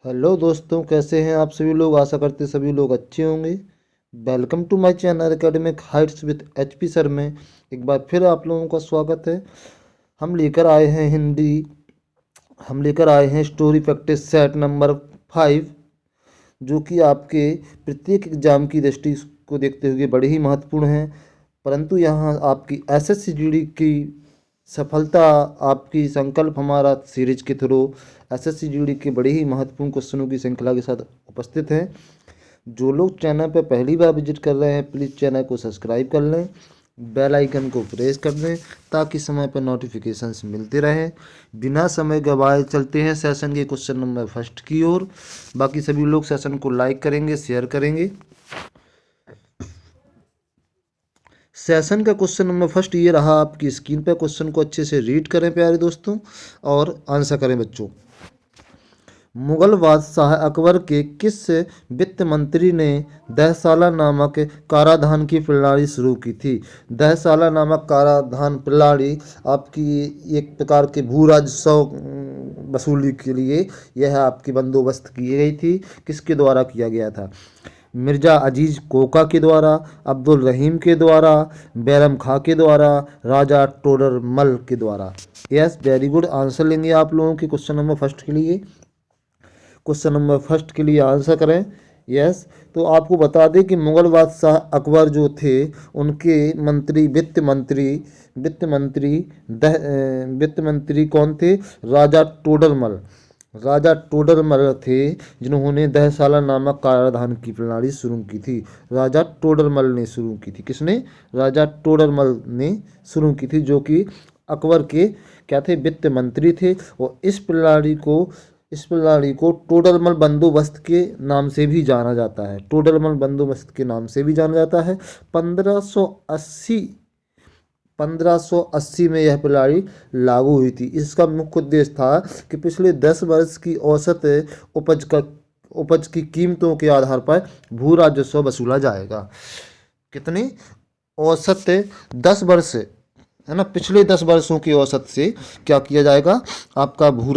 Hello दोस्तों, कैसे हैं आप सभी लोग। आशा करते सभी लोग अच्छे होंगे। Welcome to my channel academic heights with HP sir में एक बार फिर आप लोगों का स्वागत है। हम लेकर आए हैं स्टोरी प्रैक्टिस सेट नंबर 5, जो कि आपके प्रत्येक एग्जाम की दृष्टि को देखते हुए बड़े ही महत्वपूर्ण हैं। परंतु यहाँ आपकी एसएससी जीडी की सफलता, आपकी संकल्प हमारा सीरीज के थ्रू एसएससी जीडी के बड़े ही महत्वपूर्ण क्वेश्चनों की श्रृंखला के साथ उपस्थित हैं। जो लोग चैनल पर पहली बार विजिट कर रहे हैं, प्लीज़ चैनल को सब्सक्राइब कर लें, बेल आइकन को प्रेस कर दें ताकि समय पर नोटिफिकेशंस मिलते रहें। बिना समय गवाए चलते हैं सेशन के क्वेश्चन नंबर फर्स्ट की ओर। बाकी सभी लोग सेशन को लाइक करेंगे, शेयर करेंगे। सेशन का क्वेश्चन नंबर फर्स्ट ये रहा आपकी स्क्रीन पर। क्वेश्चन को अच्छे से रीड करें प्यारे दोस्तों और आंसर करें बच्चों। मुगल बादशाह अकबर के किस वित्त मंत्री ने दहसाला नामक कराधान की प्रणाली शुरू की थी। दहसाला नामक कराधान प्रणाली आपकी एक प्रकार के भू राजस्व वसूली के लिए यह आपकी बंदोबस्त की गई थी। किसके द्वारा किया गया था? मिर्ज़ा अजीज़ कोका के द्वारा, अब्दुल रहीम के द्वारा, बैरम खां के द्वारा, राजा टोडरमल के द्वारा। Yes, very good. आंसर लेंगे आप लोगों के क्वेश्चन नंबर फर्स्ट के लिए। क्वेश्चन नंबर फर्स्ट के लिए आंसर करें। यस, तो आपको बता दें कि मुगल बादशाह अकबर जो थे, उनके मंत्री वित्त मंत्री कौन थे? राजा टोडरमल। राजा टोडरमल थे जिन्होंने दहसाला नामक कराधान की प्रणाली शुरू की थी। राजा टोडरमल ने शुरू की थी। किसने? राजा टोडरमल ने शुरू की थी, जो कि अकबर के क्या थे? वित्त मंत्री थे। और इस प्रणाली को टोडरमल बंदोबस्त के नाम से भी जाना जाता है। टोडरमल बंदोबस्त के नाम से भी जाना जाता है। 1580 में यह प्रणाली लागू हुई थी। इसका मुख्य उद्देश्य था कि पिछले 10 वर्ष की औसत उपज की कीमतों के आधार पर भू राजस्व वसूला जाएगा। कितनी औसत? 10 वर्ष है ना, पिछले 10 वर्षों की औसत से क्या किया जाएगा? आपका भू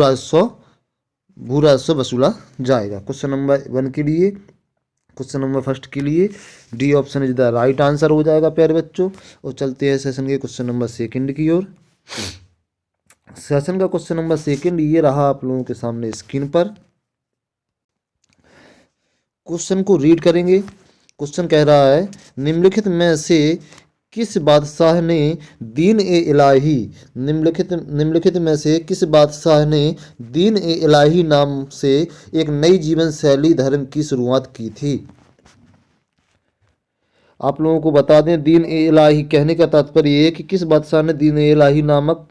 राजस्व वसूला जाएगा। क्वेश्चन नंबर 1 के लिए, क्वेश्चन नंबर फर्स्ट के लिए D option is the right answer हो जाएगा प्यारे बच्चों। और चलते हैं सेशन के क्वेश्चन नंबर सेकंड की ओर। सेशन का क्वेश्चन नंबर सेकंड ये रहा आप लोगों के सामने स्क्रीन पर। क्वेश्चन को रीड करेंगे। क्वेश्चन कह रहा है, निम्नलिखित में से किस बादशाह ने दीन ए इलाही निम्नलिखित में से किस बादशाह ने दीन ए इलाही नाम से एक नई जीवन शैली धर्म की शुरुआत की थी? आप लोगों को बता दें, दीन ए इलाही कहने का तात्पर्य ये है कि किस बादशाह ने दीन ए इलाही नामक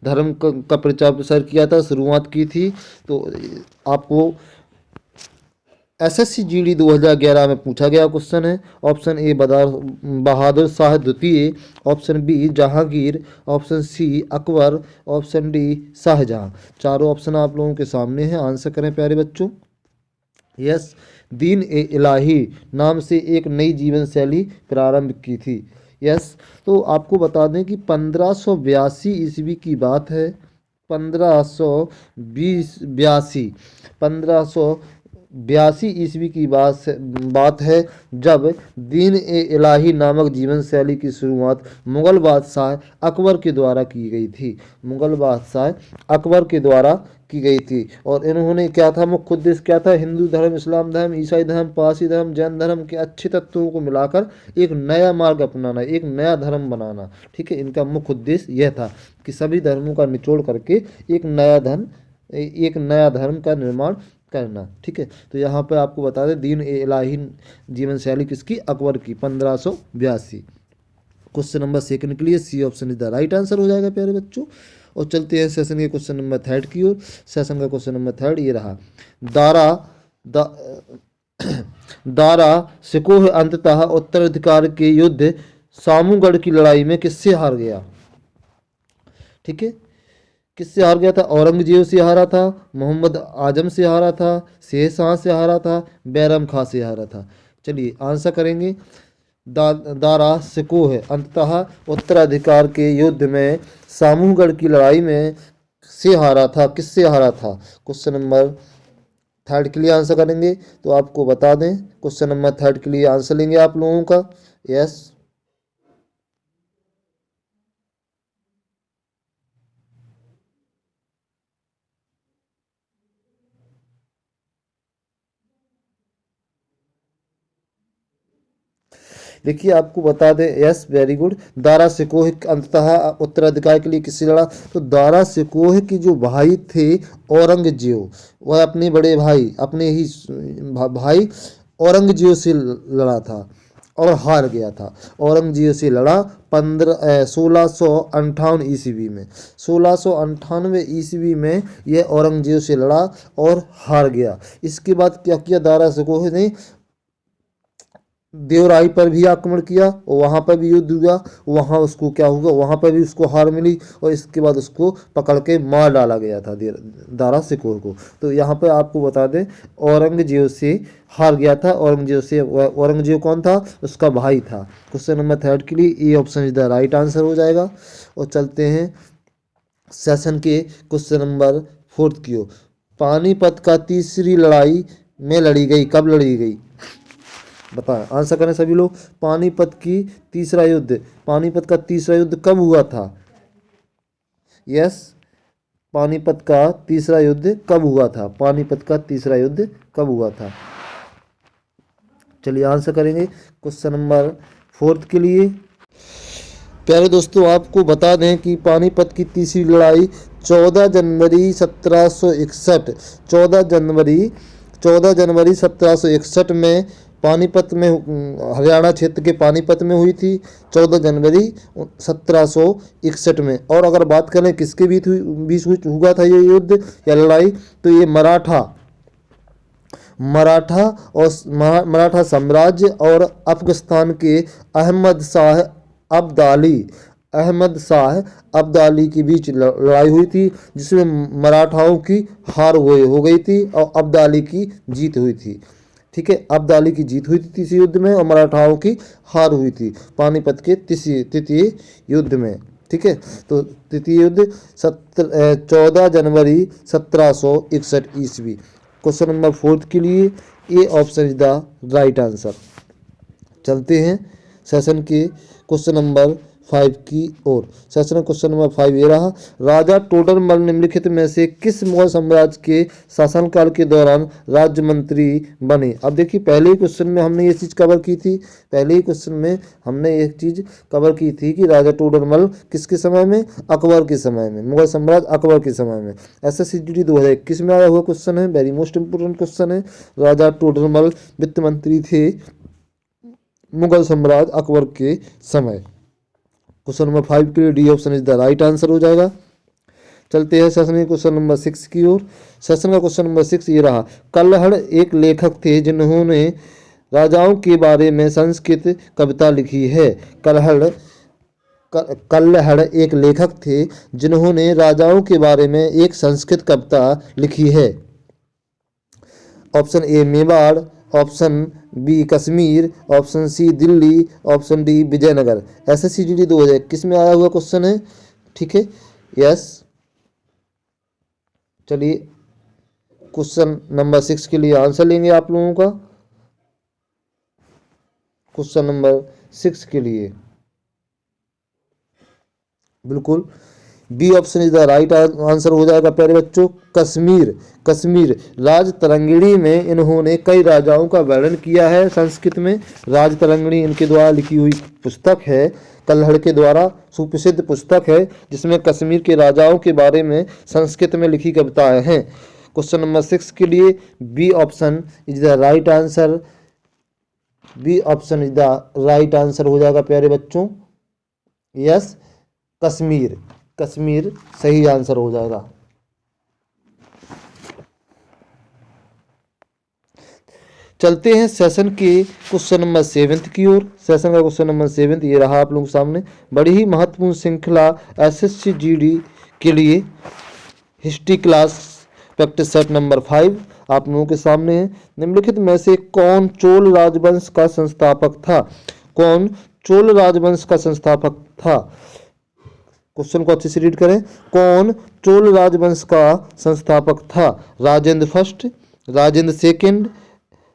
धर्म का प्रचार प्रसार किया था, शुरुआत की थी। तो आपको एसएससी जीडी 2011 में पूछा गया क्वेश्चन है। ऑप्शन ए बहादुर शाह द्वितीय, option B Jahangir, option C Akbar, option D Shahjahan. चारों ऑप्शन आप लोगों के सामने हैं। आंसर करें प्यारे बच्चों। यस, दीन ए इलाही नाम से एक नई जीवन शैली प्रारंभ की थी। यस, तो आपको बता दें कि 1582 ईस्वी की बात है। 1582 ईस्वी की बात है, जब दीन ए इलाही नामक जीवन शैली की शुरुआत मुगल बादशाह अकबर के द्वारा की गई थी। मुगल बादशाह अकबर के द्वारा की गई थी। और इन्होंने क्या था, मुख्य उद्देश्य क्या था? हिंदू धर्म, इस्लाम धर्म, ईसाई धर्म, पारसी धर्म, जैन धर्म के अच्छे तत्वों को मिलाकर एक नया मार्ग अपनाना, एक नया धर्म बनाना। ठीक है, इनका मुख्य उद्देश्य यह था कि सभी धर्मों का निचोड़ करके एक नया धर्म का निर्माण करना। ठीक है, तो यहाँ पर आपको बता दें, दीन ए इलाही जीवन शैली किसकी? अकबर की, 1582। क्वेश्चन नंबर सेकंड के लिए C option is the right answer हो जाएगा प्यारे बच्चों। और चलते हैं सेशन के क्वेश्चन नंबर थर्ड की ओर। सेशन का क्वेश्चन नंबर थर्ड ये रहा, दारा सिकोह अंततः उत्तराधिकार के युद्ध सामूगढ़ की लड़ाई में किससे हार गया? ठीक है, किससे हार गया था? औरंगजेब से हारा था, मोहम्मद आजम से हारा था, शेरशाह से हारा था, बैरम खां से हारा था। चलिए आंसर करेंगे। दारा सिकोह अंततः उत्तराधिकार के युद्ध में सामूगढ़ की लड़ाई में से हारा था। किससे हारा था? क्वेश्चन नंबर थर्ड के लिए आंसर करेंगे तो आपको बता दें क्वेश्चन नंबर थर्ड के लिए आंसर लेंगे आप लोगों का। यस, देखिए आपको बता दें, yes very good. Dara Shikoh अंततः उत्तराधिकार के लिए किससे लड़ा? तो दारा सिकोह की जो भाई थे औरंगजेब, वह अपने बड़े भाई, अपने ही भाई औरंगजेब से लड़ा था और हार गया था। औरंगजेब से लड़ा 1658 ईस्वी में। 1698 ईस्वी में यह औरंगजेब से लड़ा और हार गया। इसके बाद क्या किया दारा सिकोह ने? देवराई पर भी आक्रमण किया और वहाँ पर भी युद्ध हुआ। वहाँ उसको क्या हुआ, वहाँ पर भी उसको हार मिली और इसके बाद उसको पकड़ के मार डाला गया था दारा सिकोह को। तो यहाँ पर आपको बता दें औरंगजेब से हार गया था। औरंगजेब कौन था? उसका भाई था। क्वेश्चन नंबर थर्ड के लिए A option is the right answer हो जाएगा। और चलते हैं सेशन के क्वेश्चन नंबर फोर्थ की ओर। पानीपत का तीसरी लड़ाई में लड़ी गई, कब लड़ी गई? बताएं, आंसर करें सभी लोग। पानीपत की तीसरा युद्ध, पानीपत का तीसरा युद्ध कब हुआ था? यस, पानीपत का तीसरा युद्ध कब हुआ था? पानीपत का तीसरा युद्ध कब हुआ था? चलिए आंसर करेंगे क्वेश्चन नंबर फोर्थ के लिए। प्यारे दोस्तों, आपको बता दें कि पानीपत की तीसरी लड़ाई 14 जनवरी 1761, 14 जनवरी 1761 में पानीपत में, हरियाणा क्षेत्र के पानीपत में हुई थी 14 जनवरी 1761 में। और अगर बात करें किसके बीच हुआ था ये युद्ध या लड़ाई, तो ये मराठा साम्राज्य और अफगानिस्तान के अहमद शाह अब्दाली के बीच लड़ाई हुई थी, जिसमें मराठाओं की हार हो गई थी और अब्दाली की जीत हुई थी। ठीक है, अब्दाली की जीत हुई थी तीसरे युद्ध में और मराठाओं की हार हुई थी पानीपत के तृतीय युद्ध में। ठीक है, तो तृतीय युद्ध 14 जनवरी 1761 ईस्वी। क्वेश्चन नंबर फोर्थ के लिए A option is the right answer. चलते हैं सेशन के क्वेश्चन नंबर 5 की ओर। सेशन क्वेश्चन नंबर 5 ये रहा। राजा टोडरमल निम्नलिखित में से किस मुगल साम्राज्य के शासनकाल के दौरान राज्य मंत्री बने? अब देखिए, पहले ही क्वेश्चन में हमने ये चीज़ कवर की थी। पहले ही क्वेश्चन में हमने एक चीज़ कवर की थी कि राजा टोडरमल किसके समय में? अकबर के समय में, मुगल साम्राज्य अकबर के समय में। SSCGD 2021 में आया हुआ क्वेश्चन है, वेरी मोस्ट इंपोर्टेंट क्वेश्चन है। राजा टोडरमल वित्त मंत्री थे मुगल साम्राज्य अकबर के समय। क्वेश्चन नंबर 5 के लिए D option is the right answer हो जाएगा। चलते हैं सेशन के क्वेश्चन नंबर 6 की ओर। सेशन का क्वेश्चन नंबर 6 ये रहा। कल्हड़ एक लेखक थे जिन्होंने राजाओं के बारे में संस्कृत कविता लिखी है। कल्हड़ एक लेखक थे जिन्होंने राजाओं के बारे में एक संस्कृत कविता लिखी है। Option A Mewar, option B Kashmir, option C Delhi, option D Vijayanagar. SSCGD 2021 में आया हुआ क्वेश्चन है। ठीक है, यस। चलिए क्वेश्चन नंबर 6 के लिए आंसर लेंगे आप लोगों का। क्वेश्चन नंबर 6 के लिए बिल्कुल B option is the right answer हो जाएगा प्यारे बच्चों। कश्मीर राजतरंगिणी में इन्होंने कई राजाओं का वर्णन किया है संस्कृत में। राजतरंगिणी इनके द्वारा लिखी हुई पुस्तक है, कल्हड़ के द्वारा सुप्रसिद्ध पुस्तक है, जिसमें कश्मीर के राजाओं के बारे में संस्कृत में लिखी कविताएं हैं। क्वेश्चन नंबर 6 के लिए B option is the right answer. B option is the right answer हो जाएगा प्यारे बच्चों। यस, कश्मीर सही आंसर हो जाएगा। चलते हैं सेशन के क्वेश्चन नंबर 7 की ओर। सेशन का क्वेश्चन नंबर 7 ये रहा आप लोगों के सामने। बड़ी ही महत्वपूर्ण श्रृंखला SSCGD के लिए history class practice set number 5 आप लोगों के सामने है। निम्नलिखित में से कौन चोल राजवंश का संस्थापक था? कौन चोल राजवंश का संस्थापक था? क्वेश्चन को अच्छे से रीड करें। कौन चोल राजवंश का संस्थापक था? राजेंद्र फर्स्ट, राजेंद्र सेकंड,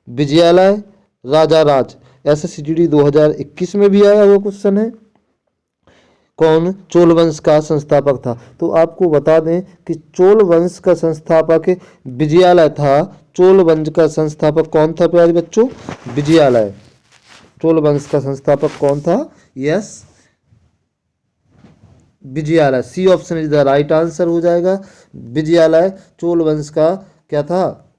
विजयालय, राजा राज। SSCGD 2021 में भी आया हुआ क्वेश्चन है। कौन चोल वंश का संस्थापक था? तो आपको बता दें कि चोल वंश का संस्थापक विजयालय था। चोल वंश का संस्थापक कौन था प्यारे बच्चों? विजयालय। चोल वंश का संस्थापक कौन था? Yes, Vijayalaya. C option is the right answer हो जाएगा। विजयालय चोल वंश का क्या था?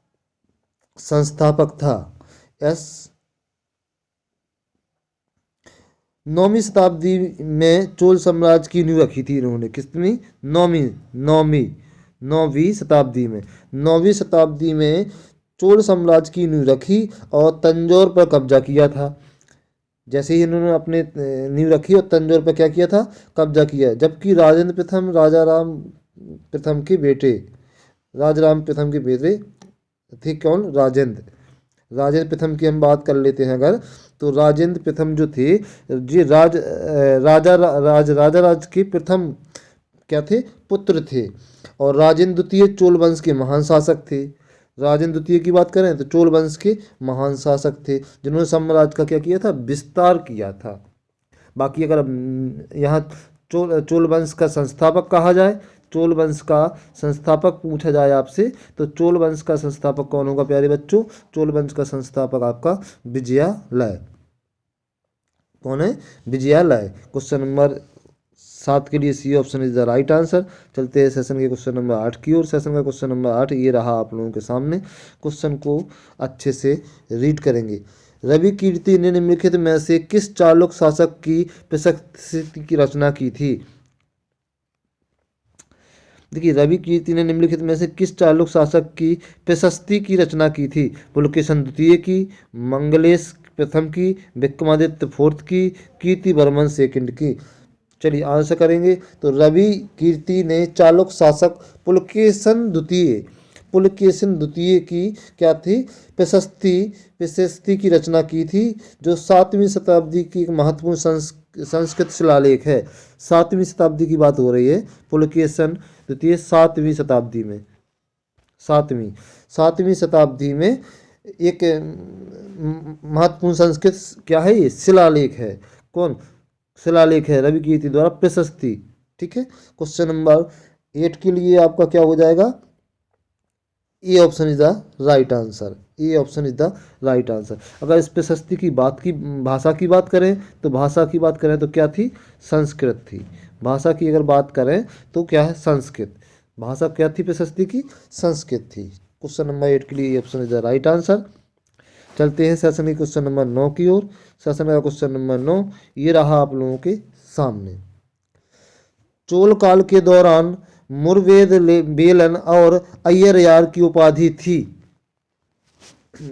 संस्थापक था। यस। 9वीं शताब्दी में चोल साम्राज्य की नींव रखी थी इन्होंने। कितनी? 9वीं शताब्दी में। 9वीं शताब्दी में चोल साम्राज्य की नींव रखी और तंजौर पर कब्जा किया था। जैसे ही इन्होंने अपने नींव रखी और तंजौर पर क्या किया था? कब्जा किया। जबकि राजेंद्र प्रथम राजाराम प्रथम के बेटे, राजाराम प्रथम के बेटे थे। कौन? राजेंद्र। राजेंद्र प्रथम की हम बात कर लेते हैं अगर, तो राजेंद्र प्रथम जो थे जी राजा राज के प्रथम क्या थे? पुत्र थे। और राजेंद्र द्वितीय चोल वंश के महान शासक थे। राजेंद्र द्वितीय की बात करें तो चोल वंश के महान शासक थे, जिन्होंने साम्राज्य का क्या किया था? विस्तार किया था। बाकी अगर यहाँ चोल वंश का संस्थापक कहा जाए, चोल वंश का संस्थापक पूछा जाए आपसे, तो चोल वंश का संस्थापक कौन होगा प्यारे बच्चों? चोल वंश का संस्थापक आपका विजयालय। कौन है? विजयालय। क्वेश्चन नंबर 7 के लिए C option is the right answer. चलते हैं सेशन के क्वेश्चन नंबर 8 की ओर। सेशन का क्वेश्चन नंबर 8 ये रहा आप लोगों के सामने। क्वेश्चन को अच्छे से रीड करेंगे। रवि कीर्ति ने निम्नलिखित में से किस चालुक्य शासक की प्रशस्ति की रचना की थी? देखिए, रवि कीर्ति ने निम्नलिखित में से किस चालुक्य शासक की प्रशस्ति की रचना की थी? पुलकेशन द्वितीय की, मंगलेश प्रथम की, विक्रमादित्य फोर्थ की, कीर्ति वर्मन सेकंड की। चलिए आंसर करेंगे। तो रवि कीर्ति ने चालुक्य शासक पुलकेशन द्वितीय की क्या थी? प्रशस्ति की रचना की थी, जो 7वीं शताब्दी की एक महत्वपूर्ण संस्कृत शिलालेख है। 7वीं शताब्दी की बात हो रही है। पुलकेशन द्वितीय 7वीं शताब्दी में, 7वीं शताब्दी में एक महत्वपूर्ण संस्कृत क्या है? ये शिलालेख है। कौन? शिलालेख है रवि कीर्ति द्वारा प्रशस्ति। ठीक है। क्वेश्चन नंबर 8 के लिए आपका क्या हो जाएगा? A option is the right answer. A option is the right answer. अगर इस प्रशस्ति की भाषा की बात करें तो क्या थी? संस्कृत थी। भाषा की अगर बात करें तो क्या है? संस्कृत। भाषा क्या थी प्रशस्ति की? संस्कृत थी। क्वेश्चन नंबर 8 के लिए A option is the right answer. चलते हैं सेशन के क्वेश्चन नंबर 9 की ओर। सेशन का क्वेश्चन नंबर 9 ये रहा आप लोगों के सामने। चोल काल के दौरान मुरवेद बेलन और अय्यर यार की उपाधि थी।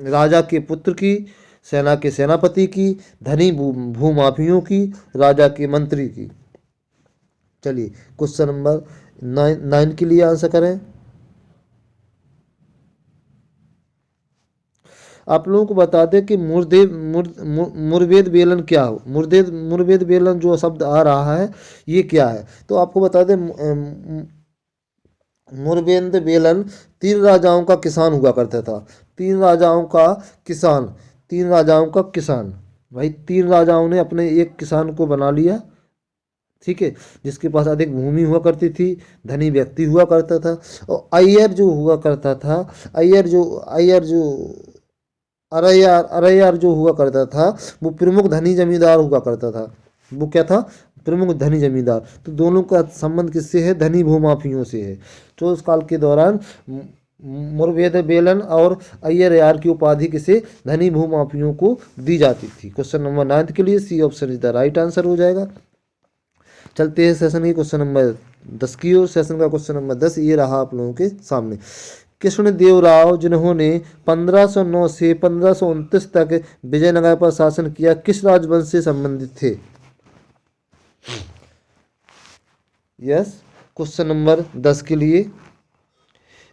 राजा के पुत्र की, सेना के सेनापति की, धनी भूमाफियों की, राजा के मंत्री की। चलिए क्वेश्चन नंबर 9 के लिए आंसर करें। आप लोगों को बता दें कि मुरवेद बेलन क्या हो। मुरवेद बेलन जो शब्द आ रहा है ये क्या है? तो आपको बता दें मुरवेद बेलन 3 राजाओं का किसान हुआ करता था। 3 राजाओं का किसान। भाई 3 राजाओं ने अपने एक किसान को बना लिया। ठीक है। जिसके पास अधिक भूमि हुआ करती थी, धनी व्यक्ति हुआ करता था। और अय्यर जो हुआ करता था, अरैयार जो हुआ करता था वो प्रमुख धनी जमींदार हुआ करता था। वो क्या था? प्रमुख धनी जमींदार। तो दोनों का संबंध किससे है? धनी भूमाफियों से है। तो उस काल के दौरान मुरवेद बेलन और अय्यर यार की उपाधि किसे? धनी भूमाफियों को दी जाती थी। क्वेश्चन नंबर 9 के लिए C option is the right answer हो जाएगा। चलते हैं सेशन की क्वेश्चन नंबर 10 की ओर। सेशन का क्वेश्चन नंबर 10 ये रहा आप लोगों के सामने। कृष्णदेवराव जिन्होंने 1509 से 1529 तक विजयनगर पर शासन किया, किस राजवंश से संबंधित थे? यस। क्वेश्चन नंबर 10 के लिए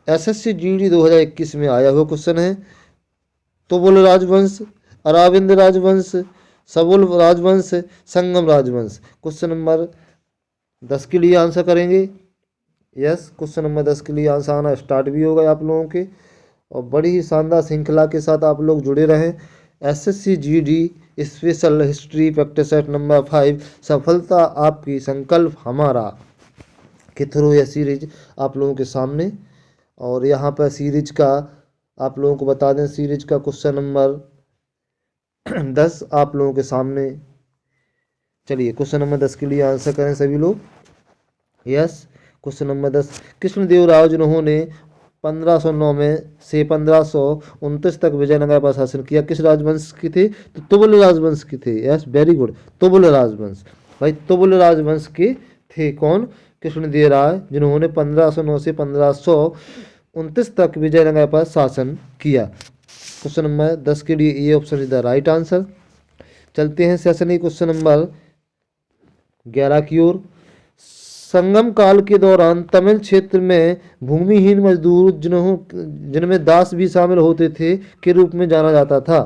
SSCGD 2021 में आया हुआ क्वेश्चन है। तुगल राजवंश, अराविंद राजवंश, सबुल राजवंश, संगम राजवंश। क्वेश्चन नंबर 10 के लिए आंसर करेंगे। यस, क्वेश्चन नंबर 10 के लिए आंसर आना स्टार्ट भी हो गए आप लोगों के। और बड़ी ही शानदार श्रृंखला के साथ आप लोग जुड़े रहें। SSC GD special history practice set number 5 सफलता आपकी संकल्प हमारा के थ्रू यह सीरीज आप लोगों के सामने। और यहाँ पर सीरीज का आप लोगों को बता दें, सीरीज का क्वेश्चन नंबर 10 आप लोगों के सामने। चलिए क्वेश्चन नंबर 10 के लिए आंसर करें सभी लोग। यस, क्वेश्चन नंबर 10, कृष्णदेवराय जिन्होंने 1509 में से 1529 तक विजयनगर पर शासन किया, किस राजवंश की थे? तो तुगल राजवंश की थे। यस, वेरी गुड, तुगल राजवंश। भाई तुगल राजवंश के थे कौन? कृष्णदेवराय, जिन्होंने 1509 से 1529 तक विजयनगर पर शासन किया। क्वेश्चन नंबर 10 के लिए ये option is the right answer. चलते हैं सेशन ही क्वेश्चन नंबर 11 की ओर। संगम काल के दौरान तमिल क्षेत्र में भूमिहीन मजदूर जिनमें दास भी शामिल होते थे के रूप में जाना जाता था।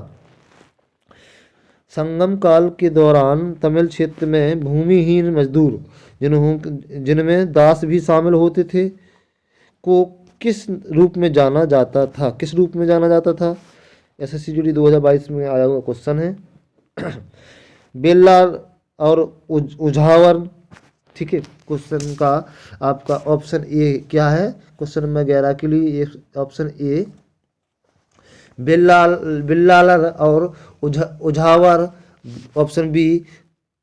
संगम काल के दौरान तमिल क्षेत्र में भूमिहीन मजदूर जिनमें दास भी शामिल होते थे को किस रूप में जाना जाता था? किस रूप में जाना जाता था? एसएससी जीडी 2022 में आया हुआ क्वेश्चन है। बेल्लार और उझावर। ठीक है, क्वेश्चन का आपका ऑप्शन ए क्या है? क्वेश्चन नंबर 11 के लिए ऑप्शन ए बिल्लालर और उझावर। ऑप्शन बी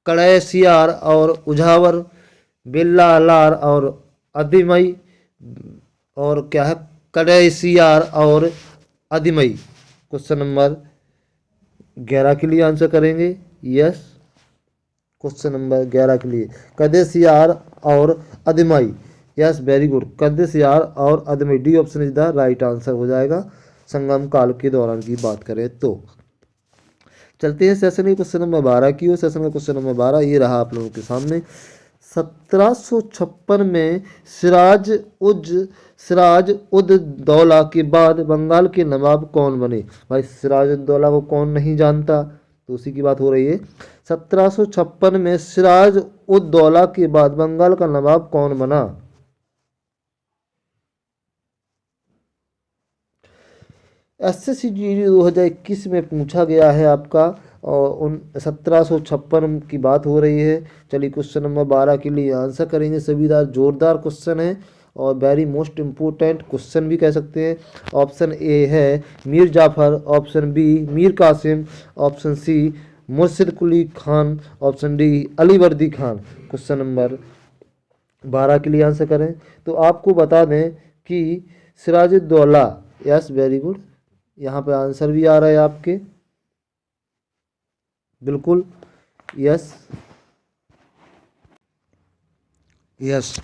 कड़ैसियार और उझावर, बिल्लालार और अदिमई, और क्या है कड़ैसियार और अदिमई। क्वेश्चन नंबर 11 के लिए आंसर करेंगे। यस, क्वेश्चन नंबर 11 के लिए कदेसियार और अदमई। यस, वेरी गुड, कदेसियार और अदमई, D option is the right answer हो जाएगा संगम काल के दौरान की बात करें तो। चलते हैं सेशन के क्वेश्चन नंबर 12 की ओर। सेशन का क्वेश्चन नंबर 12 ये रहा आप लोगों के सामने। 1756 में सिराज उद दौला के बाद बंगाल के नवाब कौन बने? भाई सिराज उद दौला को कौन नहीं जानता, तो उसी की बात हो रही है। 1756 में सिराज उद दौला के बाद बंगाल का नवाब कौन बना? एसएससी जीडी 2021 में पूछा गया है आपका, और 1756 की बात हो रही है। चलिए क्वेश्चन नंबर 12 के लिए आंसर करेंगे सभी। जोरदार क्वेश्चन है और वेरी मोस्ट इम्पोर्टेंट क्वेश्चन भी कह सकते हैं। ऑप्शन ए है Mir Jafar, option B Mir Qasim, option C Murshid Quli Khan, option D Alivardi Khan. Question number 12 के लिए आंसर करें तो आपको बता दें कि सिराजुद्दौला। यस, वेरी गुड, यहाँ पे आंसर भी आ रहा है आपके, बिल्कुल। यस यस,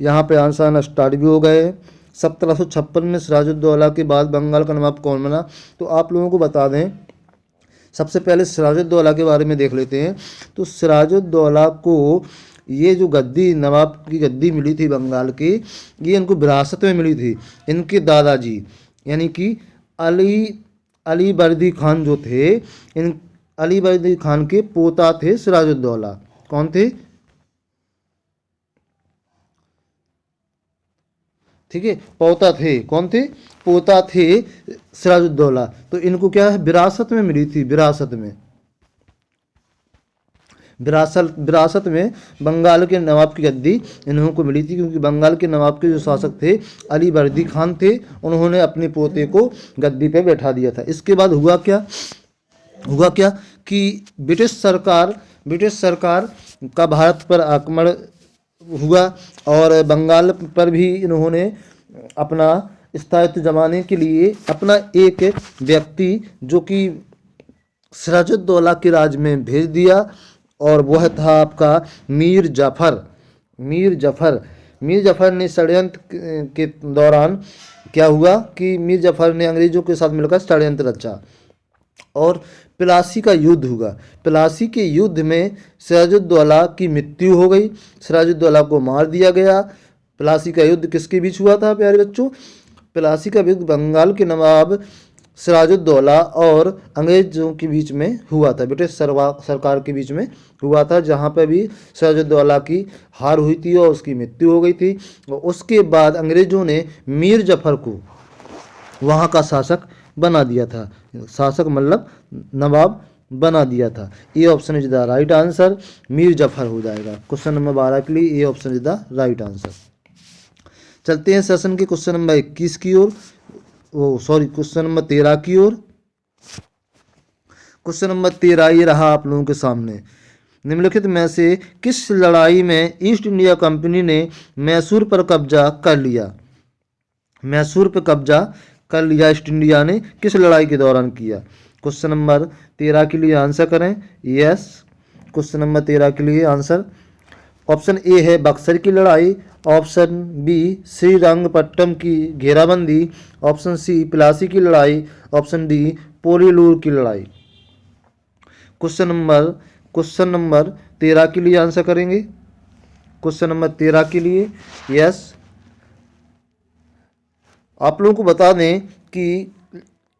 यहाँ पे आंसर आना स्टार्ट भी हो गए। 1756 में सिराजुद्दौला के बाद बंगाल का नवाब कौन बना? तो आप लोगों को बता दें, सबसे पहले सिराजुद्दौला के बारे में देख लेते हैं। तो सिराजुद्दौला को ये जो गद्दी, नवाब की गद्दी मिली थी बंगाल की, ये इनको विरासत में मिली थी। इनके दादाजी यानी कि अलीवर्दी खान जो थे, इन अलीवर्दी खान के पोता थे सिराजुद्दौला। कौन थे? ठीक है, पोता थे। कौन थे? पोता थे सिराजुद्दौला। तो इनको क्या है, विरासत में मिली थी, विरासत में बंगाल के नवाब की गद्दी इन्हों को मिली थी, क्योंकि बंगाल के नवाब के जो शासक थे अलीवर्दी खान थे, उन्होंने अपने पोते को गद्दी पे बैठा दिया था। इसके बाद हुआ क्या कि ब्रिटिश सरकार का भारत पर आक्रमण हुआ और बंगाल पर भी इन्होंने अपना स्थायित्व जमाने के लिए अपना एक व्यक्ति जो कि सिराजुद्दौला के राज में भेज दिया, और वह था आपका मीर जाफर ने षड्यंत्र के दौरान क्या हुआ कि मीर जाफर ने अंग्रेजों के साथ मिलकर षड्यंत्र रचा और प्लासी का युद्ध हुआ। प्लासी के युद्ध में सिराजुद्दौला की मृत्यु हो गई, सिराजुद्दौला को मार दिया गया। प्लासी का युद्ध किसके बीच हुआ था प्यारे बच्चों? प्लासी का युद्ध बंगाल के नवाब सिराजुद्दौला और अंग्रेजों के बीच में हुआ था, ब्रिटिश सरकार के बीच में हुआ था, जहाँ पर भी सिराजुद्दौला की हार हुई थी और उसकी मृत्यु हो गई थी। और उसके बाद अंग्रेजों ने मीर जाफर वहाँ का शासक बना दिया था। शासक मतलब नवाब बना दिया था। A option is the right answer, Mir Zafar हो जाएगा। क्वेश्चन नंबर 12 के लिए A option is the right answer. चलते हैं सेशन के क्वेश्चन नंबर 21 की ओर, क्वेश्चन नंबर 13 की ओर। क्वेश्चन नंबर 13 ये रहा आप लोगों के सामने। निम्नलिखित में से किस लड़ाई में ईस्ट इंडिया कंपनी ने मैसूर पर कब्जा कर लिया? मैसूर पर कब्जा कर लिया ईस्ट इंडिया ने किस लड़ाई के दौरान किया? क्वेश्चन नंबर 13 के लिए आंसर करें यस। क्वेश्चन नंबर 13 के लिए आंसर ऑप्शन ए है बक्सर की लड़ाई, ऑप्शन बी श्रीरंगपट्टम की घेराबंदी, ऑप्शन सी प्लासी की लड़ाई, ऑप्शन डी पोरीलूर की लड़ाई। क्वेश्चन नंबर 13 के लिए आंसर करेंगे। क्वेश्चन नंबर 13 के लिए यस। आप लोगों को बता दें कि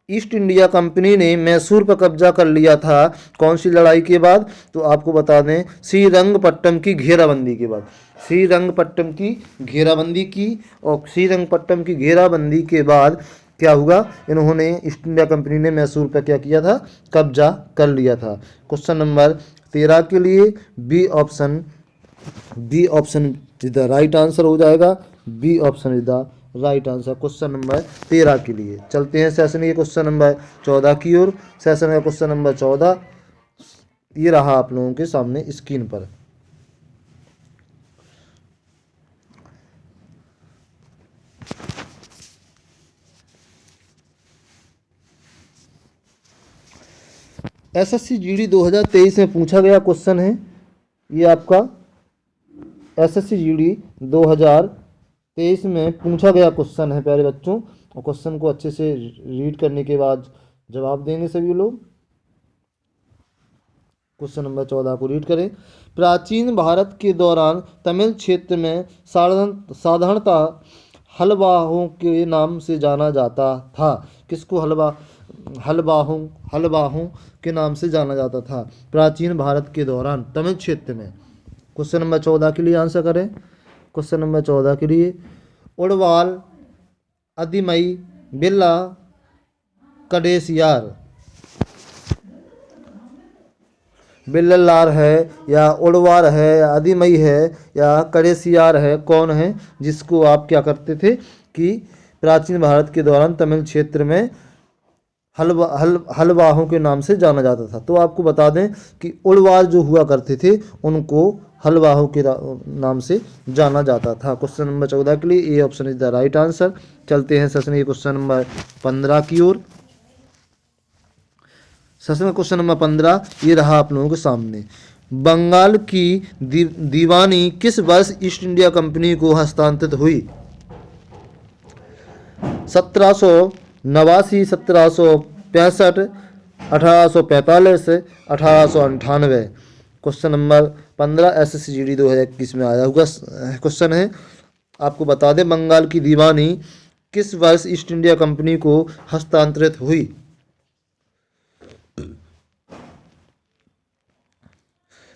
ईस्ट इंडिया कंपनी ने मैसूर पर कब्जा कर लिया था कौन सी लड़ाई के बाद? तो आपको बता दें श्रीरंगपट्टम की घेराबंदी के बाद। श्रीरंगपट्टम की घेराबंदी की, और श्रीरंगपट्टम की घेराबंदी के बाद क्या हुआ? इन्होंने ईस्ट इंडिया कंपनी ने मैसूर पर क्या किया था? कब्जा कर लिया था। क्वेश्चन नंबर 13 के लिए B option is the right answer हो जाएगा। B option is the right answer question number 13 के लिए। चलते हैं सेशन के क्वेश्चन नंबर 14 की ओर। सेशन का क्वेश्चन नंबर 14 ये रहा आप लोगों के सामने स्क्रीन पर। एसएससी जीडी 2023 में पूछा गया क्वेश्चन है ये आपका। एसएससी जीडी 2023 में पूछा गया क्वेश्चन है प्यारे बच्चों, और क्वेश्चन को अच्छे से रीड करने के बाद जवाब देंगे सभी लोग। क्वेश्चन नंबर 14 को रीड करें। प्राचीन भारत के दौरान तमिल क्षेत्र में साधारणतः हलवाहों के नाम से जाना जाता था। किसको? हलवाहों के नाम से जाना जाता था प्राचीन भारत के दौरान तमिल क्षेत्र में। क्वेश्चन नंबर 14 के लिए आंसर करें। क्वेश्चन नंबर 14 के लिए उड़वाल, अधिमई, बिल्ला, कडेसियार। बिल्लार है या उड़वार है या अधिमई है या कडेसियार है, कौन है जिसको आप क्या करते थे कि प्राचीन भारत के दौरान तमिल क्षेत्र में हलवाहों के नाम से जाना जाता था? तो आपको बता दें कि उड़वार जो हुआ करते थे उनको हलवाहों के नाम से जाना जाता था। क्वेश्चन नंबर 14 के लिए A option is the right answer. चलते हैं सेशन के क्वेश्चन नंबर 15 की ओर। सेशन का क्वेश्चन नंबर 15 ये रहा आप लोगों के सामने। बंगाल की दीवानी किस वर्ष ईस्ट इंडिया कंपनी को हस्तांतरित हुई? 1789, 1765, 1845, 1898। क्वेश्चन नंबर 15 एसएससी जीडी 2021 में आया हुआ क्वेश्चन है। आपको बता दें बंगाल की दीवानी किस वर्ष ईस्ट इंडिया कंपनी को हस्तांतरित हुई?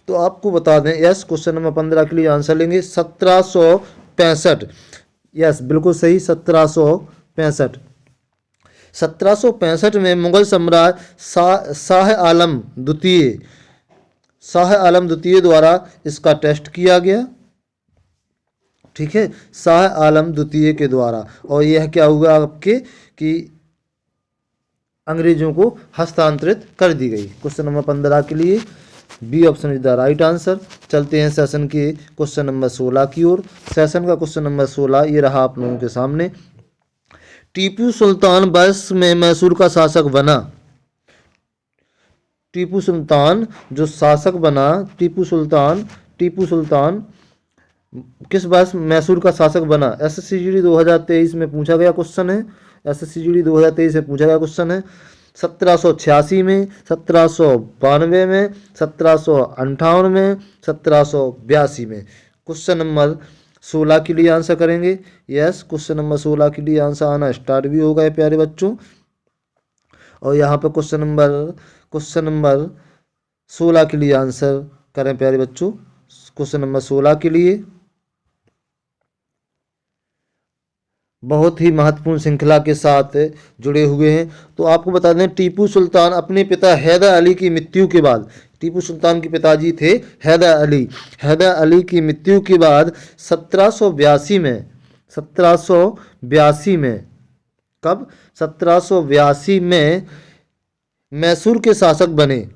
तो आपको बता दें यस। क्वेश्चन नंबर 15 के लिए आंसर लेंगे 1765। यस बिल्कुल सही 1765। 1765 में मुगल सम्राट शाह आलम द्वितीय द्वारा इसका टेस्ट किया गया। ठीक है, शाह आलम द्वितीय के द्वारा, और यह क्या हुआ आपके कि अंग्रेजों को हस्तांतरित कर दी गई। क्वेश्चन नंबर 15 के लिए B option is the right answer. चलते हैं सेशन के क्वेश्चन नंबर 16 की ओर। सेशन का क्वेश्चन नंबर 16 ये रहा आप लोगों के सामने। टीपू सुल्तान वर्ष में मैसूर का शासक बना। टीपू सुल्तान जो शासक बना, टीपू सुल्तान किस वर्ष मैसूर का शासक बना? एसएससी जीडी 2023 में पूछा गया क्वेश्चन है। एसएससी जीडी 2023 में पूछा गया क्वेश्चन है। 1786 में, 1792 में, 1758 में, 1782 में। क्वेश्चन नंबर 16 के लिए आंसर करेंगे यस। क्वेश्चन नंबर 16 के लिए आंसर आना स्टार्ट भी हो गए प्यारे बच्चों, और यहाँ पर क्वेश्चन नंबर 16 के लिए आंसर करें प्यारे बच्चों। क्वेश्चन नंबर 16 के लिए बहुत ही महत्वपूर्ण श्रृंखला के साथ जुड़े हुए हैं। तो आपको बता दें, टीपू सुल्तान अपने पिता हैदर अली की मृत्यु के बाद, टीपू सुल्तान के पिताजी थे हैदर अली की मृत्यु के बाद 1782 में कब 1782 में मैसूर के शासक बने।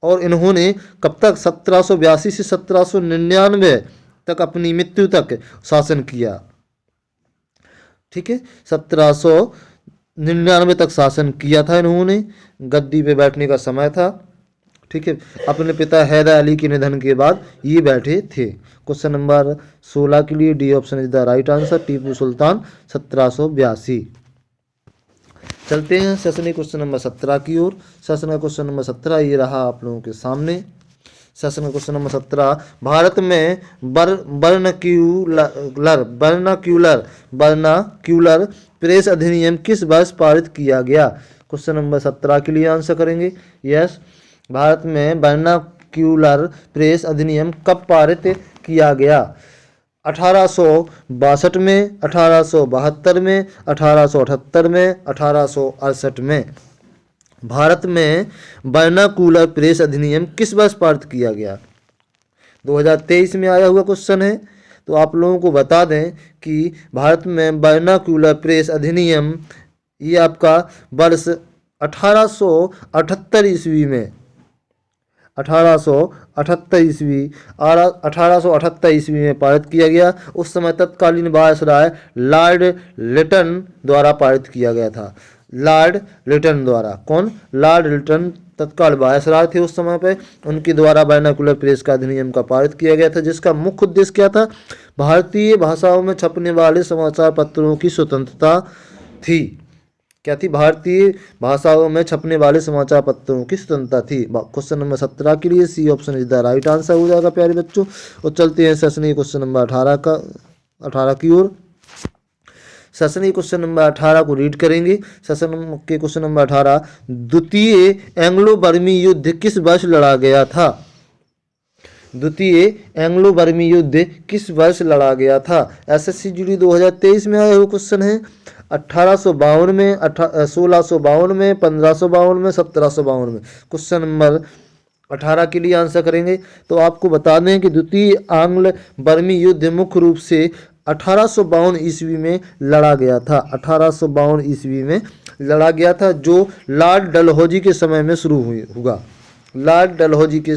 और इन्होंने कब तक 1782 से 1799 तक अपनी मृत्यु तक शासन किया। ठीक है, 1799 तक शासन किया था इन्होंने, गद्दी पे बैठने का समय था। ठीक है, अपने पिता हैदर अली के निधन के बाद ये बैठे थे। क्वेश्चन नंबर 16 के लिए D option is the right answer, Tipu Sultan 1782। चलते हैं सेशन क्वेश्चन नंबर 17 की ओर। सेशन का क्वेश्चन नंबर 17 ये रहा आप लोगों के सामने। सेशन का क्वेश्चन नंबर 17, भारत में वर्नाक्यूलर प्रेस अधिनियम किस वर्ष पारित किया गया। क्वेश्चन नंबर 17 के लिए आंसर करेंगे यस। भारत में वर्नाक्यूलर प्रेस अधिनियम कब पारित किया गया। 1862 में, 1872 में, 1878 में, 1868 में। भारत में वर्नाक्यूलर प्रेस अधिनियम किस वर्ष पारित किया गया। 2023 में आया हुआ क्वेश्चन है। तो आप लोगों को बता दें कि भारत में वर्नाक्यूलर प्रेस अधिनियम ये आपका वर्ष 1878 ईस्वी में 1878 ईस्वी में पारित किया गया। उस समय तत्कालीन वायसराय लॉर्ड लिटन द्वारा पारित किया गया था। लॉर्ड लिटन द्वारा, कौन, लॉर्ड लिटन तत्काल वायसराय थे उस समय पे, उनके द्वारा वर्नाक्यूलर प्रेस का अधिनियम का पारित किया गया था, जिसका मुख्य उद्देश्य क्या था, भारतीय भाषाओं में छपने वाले समाचार पत्रों की स्वतंत्रता थी। क्या थी, भारतीय भाषाओं में छपने वाले समाचार पत्रों की स्वतंत्रता थी। क्वेश्चन नंबर 17 के लिए C option is the right answer हो जाएगा प्यारे बच्चों। और चलते हैं सेशन क्वेश्चन नंबर 18 की ओर। सेशन क्वेश्चन नंबर 18 को रीड करेंगे। सेशन के क्वेश्चन नंबर 18, द्वितीय एंग्लो बर्मी युद्ध किस वर्ष लड़ा गया था। द्वितीय एंग्लो बर्मी युद्ध किस वर्ष लड़ा गया था। एसएससी जीडी 2023 में आया हुआ क्वेश्चन है। 1852 में, 1652 में, 1552 में, 1752 में। क्वेश्चन नंबर 18 के लिए आंसर करेंगे। तो आपको बता दें कि द्वितीय आंग्ल बर्मी युद्ध मुख्य रूप से 1852 ईस्वी में लड़ा गया था। 1852 ईस्वी में लड़ा गया था, जो लॉर्ड डलहौजी के समय में शुरू हुआ। लॉर्ड डलहौजी के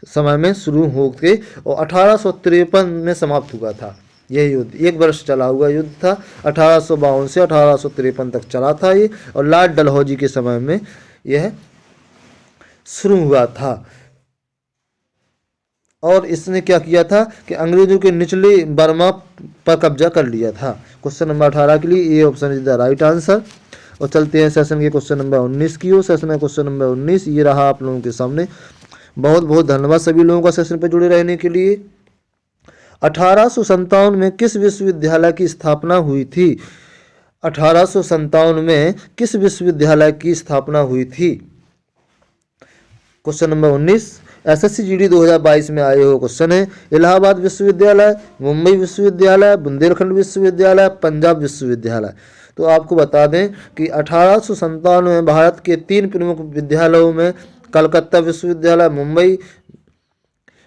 समय में शुरू होकर और 1853 में समाप्त हुआ था। यह युद्ध 1 वर्ष चला हुआ युद्ध था। 1852 से 1853 तक चला था ये, और लॉर्ड डलहौजी के समय में यह शुरू हुआ था। और इसने क्या किया था कि अंग्रेजों के निचले बर्मा पर कब्जा कर लिया था। क्वेश्चन नंबर 18 के लिए A option is the right answer. और चलते हैं सेशन के क्वेश्चन नंबर 19 की ओर। सेशन का क्वेश्चन नंबर 19 ये रहा आप लोगों के सामने। बहुत बहुत धन्यवाद सभी लोगों का सेशन पर जुड़े रहने के लिए। 1857 में किस विश्वविद्यालय की स्थापना हुई थी। 1857 में किस विश्वविद्यालय की स्थापना हुई थी। क्वेश्चन नंबर 19 एसएससी जीडी 2022 में आए हुए क्वेश्चन है। इलाहाबाद विश्वविद्यालय, मुंबई विश्वविद्यालय, बुंदेलखंड विश्वविद्यालय, पंजाब विश्वविद्यालय। तो आपको बता दें कि 1857 में भारत के 3 प्रमुख विद्यालयों में कलकत्ता विश्वविद्यालय, मुंबई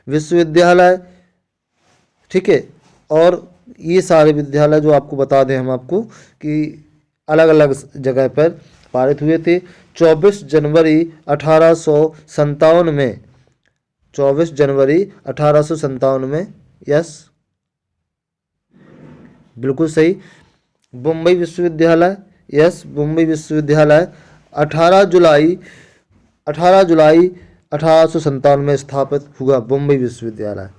विश्वविद्यालय, ठीक है, और ये सारे विद्यालय जो आपको बता दें हम आपको कि अलग अलग जगह पर पारित हुए थे। 24 जनवरी 1857 में, 24 जनवरी 1857 में, यस बिल्कुल सही। मुंबई विश्वविद्यालय, यस मुंबई विश्वविद्यालय 18 जुलाई 1857 में स्थापित हुआ मुंबई विश्वविद्यालय।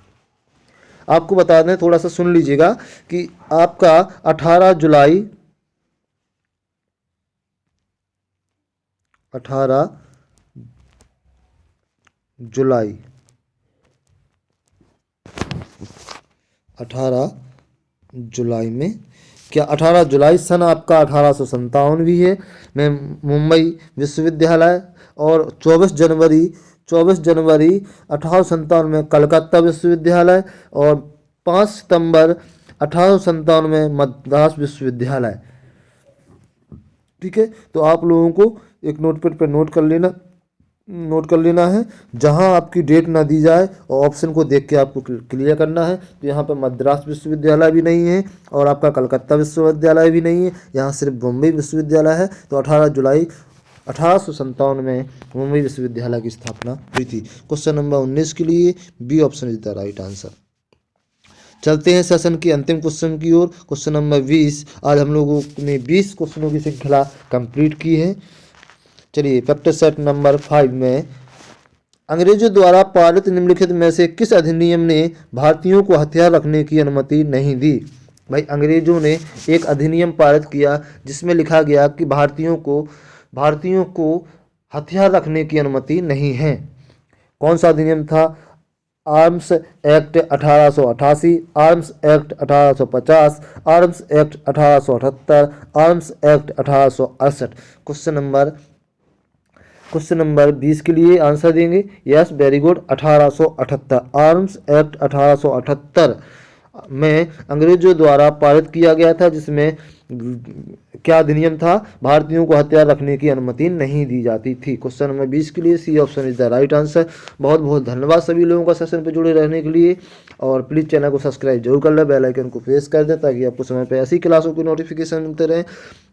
आपको बता दें, थोड़ा सा सुन लीजिएगा कि आपका 18 जुलाई 18 जुलाई में क्या 18 जुलाई सन आपका 1857 भी है में मुंबई विश्वविद्यालय, और 24 जनवरी 1857 में कलकत्ता विश्वविद्यालय, और 5 सितंबर 1897 में मद्रास विश्वविद्यालय। ठीक है, तो आप लोगों को एक नोटपैड पर नोट कर लेना है। जहां आपकी डेट ना दी जाए और ऑप्शन को देख के आपको क्लियर करना है। तो यहाँ पर मद्रास विश्वविद्यालय भी नहीं है और आपका कलकत्ता विश्वविद्यालय भी नहीं है, यहाँ सिर्फ बम्बई विश्वविद्यालय है। तो 18 जुलाई 1857 में मुंबई विश्वविद्यालय की स्थापना हुई थी। क्वेश्चन नंबर 19 के लिए B option is the right answer. चलते हैं सेशन की अंतिम क्वेश्चन की ओर। Question number 20। आज हम लोगों ने 20 क्वेश्चनों की श्रृंखला कंप्लीट की है। चलिए, फैक्टर सेट नंबर 5 में अंग्रेजों द्वारा पारित निम्नलिखित में से किस अधिनियम ने भारतीयों को हथियार रखने की अनुमति नहीं दी। भाई, अंग्रेजों ने एक अधिनियम पारित किया जिसमें लिखा गया कि भारतीयों को हथियार रखने की अनुमति नहीं है। कौन सा अधिनियम था? Arms act 1888, arms act 1850, arms act 1878, arms act 1868। Question number 20 के लिए आंसर देंगे yes, very good, 1878। Arms act 1878 में अंग्रेजों द्वारा पारित किया गया था, जिसमें क्या अधिनियम था? भारतीयों को हथियार रखने की अनुमति नहीं दी जाती थी। क्वेश्चन नंबर 20 के लिए C option is the right answer. बहुत बहुत धन्यवाद सभी लोगों का सेशन पे जुड़े रहने के लिए, और प्लीज़ चैनल को सब्सक्राइब जरूर कर लें, बेल आइकन को प्रेस कर दें ताकि आपको समय पे ऐसी क्लासों की नोटिफिकेशन मिलते रहें।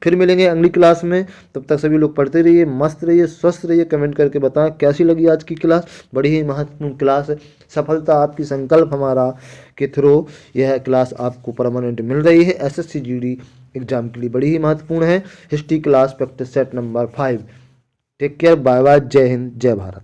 फिर मिलेंगे अगली क्लास में, तब तक सभी लोग पढ़ते रहिए, मस्त रहिए, स्वस्थ रहिए। कमेंट करके बताएं कैसी लगी आज की क्लास। बड़ी ही महत्वपूर्ण क्लास है। सफलता आपकी संकल्प हमारा के थ्रू यह क्लास आपको परमानेंट मिल रही है। SSC GD एग्जाम के लिए बड़ी ही महत्वपूर्ण है। History class practice set number 5। Take care, bye bye, जय हिंद, जय भारत।